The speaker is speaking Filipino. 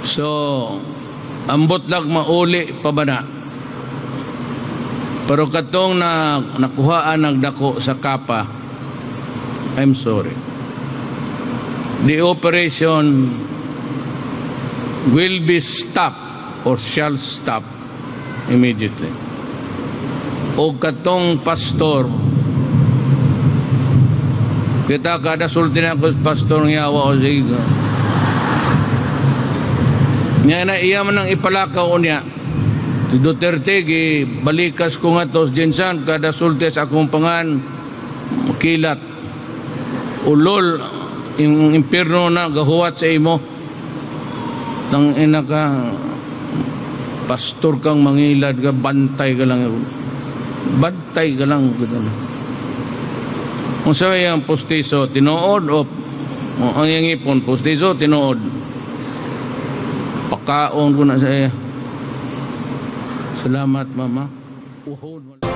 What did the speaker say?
So, ambot lang mauli pa ba na? Pero katong nakuhaan ng dako sa kapa, I'm sorry. The operation will be stopped or shall stop immediately. O katong pastor, kita kada sulti na ako pastor ng yawa o sigo. Nga na iya man ang ipalakaw niya. Si Duterte, balikas ko nga tos dinsan, kada sulti sa akong pangan, kilat. Ulol, yung impirno na gahuwat sa imo. Tang ina ka, pastor kang mangilad ka, bantay ka lang. Bantay ka lang. Kung sa yung postiso, tinood o ang yung ipon, postiso, tinood. Pakaon ko na sa iya. Salamat, Mama. Uhod.